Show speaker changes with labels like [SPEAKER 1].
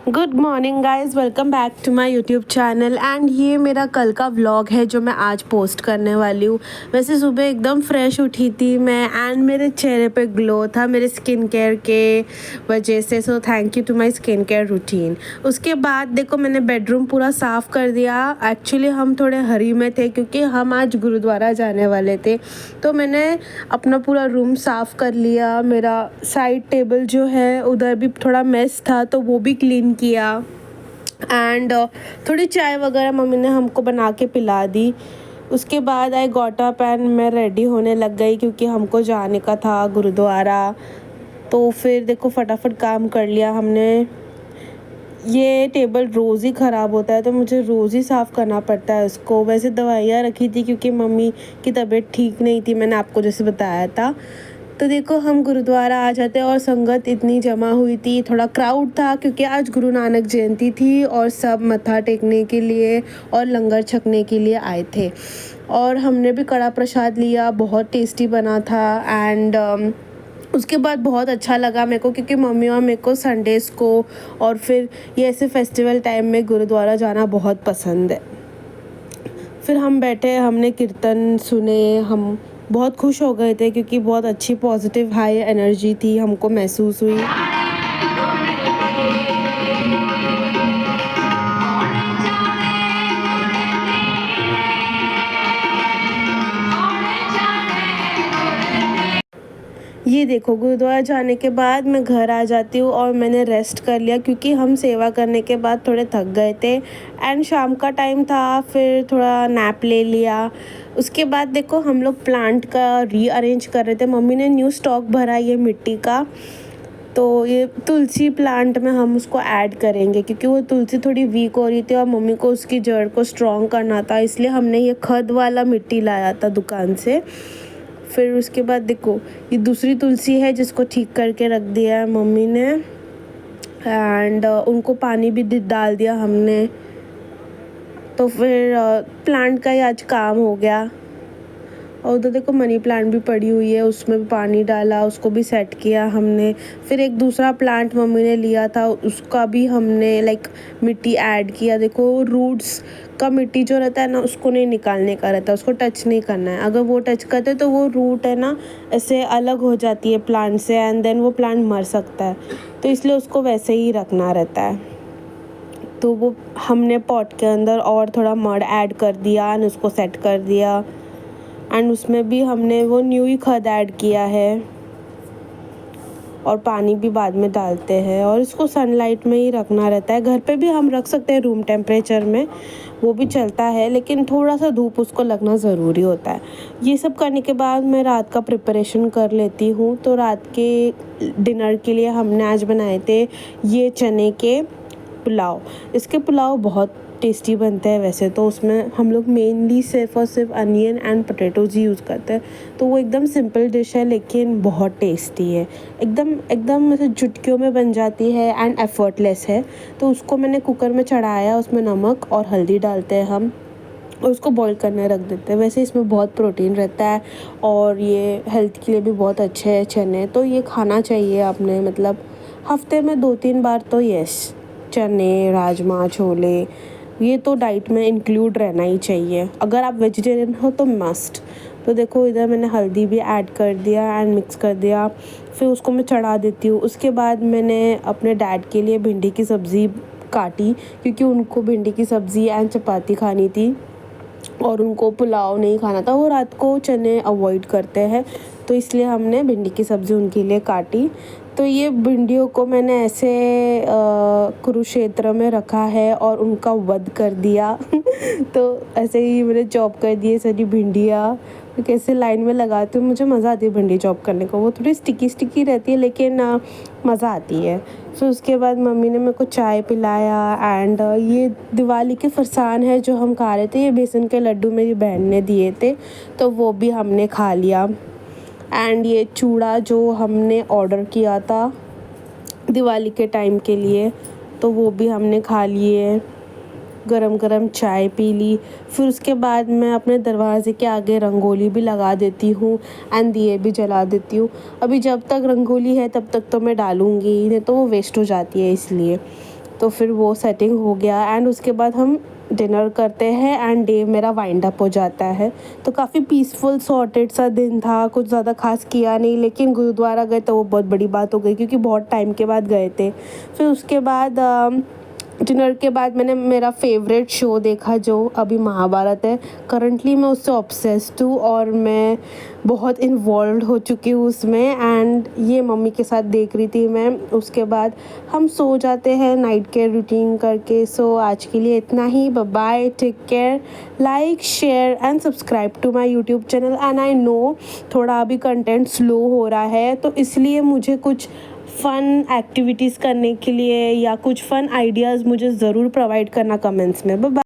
[SPEAKER 1] Good morning guys, welcome back to my YouTube channel. And ये मेरा कल का व्लॉग है जो मैं आज पोस्ट करने वाली हूँ। वैसे सुबह एकदम फ्रेश उठी थी मैं एंड मेरे चेहरे पे ग्लो था मेरे स्किन केयर के वजह से। So thank you to my skin care routine. उसके बाद देखो मैंने बेडरूम पूरा साफ़ कर दिया। एक्चुअली हम थोड़े हरी में थे क्योंकि हम आज गुरुद्वारा जाने वाले थे, तो मैंने अपना पूरा रूम साफ़ कर लिया। मेरा साइड टेबल जो है उधर भी थोड़ा मेस था तो वो भी क्लीन किया। एंड थोड़ी चाय वगैरह मम्मी ने हमको बना के पिला दी। उसके बाद आई गॉट अप एंड मैं रेडी होने लग गई क्योंकि हमको जाने का था गुरुद्वारा। तो फिर देखो फटाफट काम कर लिया हमने। ये टेबल रोज़ ही ख़राब होता है तो मुझे रोज़ ही साफ़ करना पड़ता है उसको। वैसे दवाइयाँ रखी थी क्योंकि मम्मी की तबीयत ठीक नहीं थी, मैंने आपको जैसे बताया था। तो देखो हम गुरुद्वारा आ जाते और संगत इतनी जमा हुई थी, थोड़ा क्राउड था क्योंकि आज गुरु नानक जयंती थी और सब मत्था टेकने के लिए और लंगर छकने के लिए आए थे। और हमने भी कड़ा प्रसाद लिया, बहुत टेस्टी बना था। एंड उसके बाद बहुत अच्छा लगा मेरे को क्योंकि मम्मी और मेरे को संडेज़ को और फिर ये ऐसे फेस्टिवल टाइम में गुरुद्वारा जाना बहुत पसंद है। फिर हम बैठे, हमने कीर्तन सुने, हम बहुत खुश हो गए थे क्योंकि बहुत अच्छी पॉजिटिव हाई एनर्जी थी हमको महसूस हुई। ये देखो गुरुद्वारा जाने के बाद मैं घर आ जाती हूँ और मैंने रेस्ट कर लिया क्योंकि हम सेवा करने के बाद थोड़े थक गए थे एंड शाम का टाइम था, फिर थोड़ा नैप ले लिया। उसके बाद देखो हम लोग प्लांट का रीअरेंज कर रहे थे। मम्मी ने न्यू स्टॉक भरा ये मिट्टी का, तो ये तुलसी प्लांट में हम उसको ऐड करेंगे क्योंकि वो तुलसी थोड़ी वीक हो रही थी और मम्मी को उसकी जड़ को स्ट्रॉन्ग करना था, इसलिए हमने ये खद वाला मिट्टी लाया था दुकान से। फिर उसके बाद देखो ये दूसरी तुलसी है जिसको ठीक करके रख दिया है मम्मी ने। एंड उनको पानी भी डाल दिया हमने। तो फिर प्लांट का ही आज काम हो गया। और उधर देखो मनी प्लांट भी पड़ी हुई है, उसमें भी पानी डाला, उसको भी सेट किया हमने। फिर एक दूसरा प्लांट मम्मी ने लिया था, उसका भी हमने मिट्टी ऐड किया। देखो रूट्स का मिट्टी जो रहता है ना उसको नहीं निकालने का रहता है, उसको टच नहीं करना है। अगर वो टच करते तो वो रूट है ना ऐसे अलग हो जाती है प्लांट से एंड देन वो प्लांट मर सकता है, तो इसलिए उसको वैसे ही रखना रहता है। तो वो हमने पॉट के अंदर और थोड़ा मड ऐड कर दिया एंड उसको सेट कर दिया। एंड उसमें भी हमने वो न्यू ही खाद ऐड किया है और पानी भी बाद में डालते हैं। और इसको सनलाइट में ही रखना रहता है। घर पे भी हम रख सकते हैं रूम टेम्परेचर में, वो भी चलता है, लेकिन थोड़ा सा धूप उसको लगना ज़रूरी होता है। ये सब करने के बाद मैं रात का प्रिपरेशन कर लेती हूँ। तो रात के डिनर के लिए हमने आज बनाए थे ये चने के पुलाव। इसके पुलाव बहुत टेस्टी बनते हैं। वैसे तो उसमें हम लोग मेनली सिर्फ और सिर्फ अनियन एंड पोटैटोज यूज़ करते हैं, तो वो एकदम सिंपल डिश है लेकिन बहुत टेस्टी है। एकदम एकदम मतलब चुटकियों में बन जाती है एंड एफर्टलेस है। तो उसको मैंने कुकर में चढ़ाया, उसमें नमक और हल्दी डालते हैं हम और उसको बॉईल करने रख देते हैं। वैसे इसमें बहुत प्रोटीन रहता है और ये हेल्थ के लिए भी बहुत अच्छे हैं चने, तो ये खाना चाहिए आपने, मतलब हफ्ते में 2-3 बार तो यस, चने, राजमा, छोले, ये तो डाइट में इंक्लूड रहना ही चाहिए। अगर आप वेजिटेरियन हो तो मस्ट। तो देखो इधर मैंने हल्दी भी ऐड कर दिया एंड मिक्स कर दिया, फिर उसको मैं चढ़ा देती हूँ। उसके बाद मैंने अपने डैड के लिए भिंडी की सब्ज़ी काटी क्योंकि उनको भिंडी की सब्ज़ी एंड चपाती खानी थी और उनको पुलाव नहीं खाना था। वो रात को चने अवॉइड करते हैं, तो इसलिए हमने भिंडी की सब्ज़ी उनके लिए काटी। तो ये भिंडियों को मैंने ऐसे कुरुक्षेत्र में रखा है और उनका वध कर दिया तो ऐसे ही मैंने चॉप कर दिए सारी भिंडियाँ। कैसे लाइन में लगाती हूँ, मुझे मज़ा आती है भिंडी चॉप करने को। वो थोड़ी स्टिकी स्टिकी रहती है लेकिन मज़ा आती है। फिर उसके बाद मम्मी ने मेरे को चाय पिलाया एंड ये दिवाली के फरसान है जो हम खा रहे थे, ये बेसन के लड्डू मेरी बहन ने दिए थे तो वो भी हमने खा लिया। एंड ये चूड़ा जो हमने ऑर्डर किया था दिवाली के टाइम के लिए, तो वो भी हमने खा लिए। गरम गरम चाय पी ली। फिर उसके बाद मैं अपने दरवाज़े के आगे रंगोली भी लगा देती हूँ एंड दिए भी जला देती हूँ। अभी जब तक रंगोली है तब तक तो मैं डालूँगी, नहीं तो वो वेस्ट हो जाती है इसलिए। तो फिर वो सेटिंग हो गया एंड उसके बाद हम डिनर करते हैं एंड डे मेरा वाइंड अप हो जाता है। तो काफ़ी पीसफुल सॉर्टेड सा दिन था, कुछ ज़्यादा खास किया नहीं, लेकिन गुरुद्वारा गए तो वो बहुत बड़ी बात हो गई क्योंकि बहुत टाइम के बाद गए थे। फिर उसके बाद डिनर के बाद मैंने मेरा फेवरेट शो देखा जो अभी महाभारत है। करंटली मैं उससे ऑब्सेस्ड हूँ और मैं बहुत इन्वॉल्व हो चुकी हूँ उसमें एंड ये मम्मी के साथ देख रही थी मैं। उसके बाद हम सो जाते हैं नाइट के रूटीन करके। सो आज के लिए इतना ही। Bye bye, take care, like share and subscribe to my YouTube channel. And I know थोड़ा अभी कंटेंट स्लो हो रहा है तो इसलिए मुझे कुछ फ़न एक्टिविटीज़ करने के लिए या कुछ फ़न आइडियाज़ मुझे ज़रूर प्रोवाइड करना कमेंट्स में। Bye bye.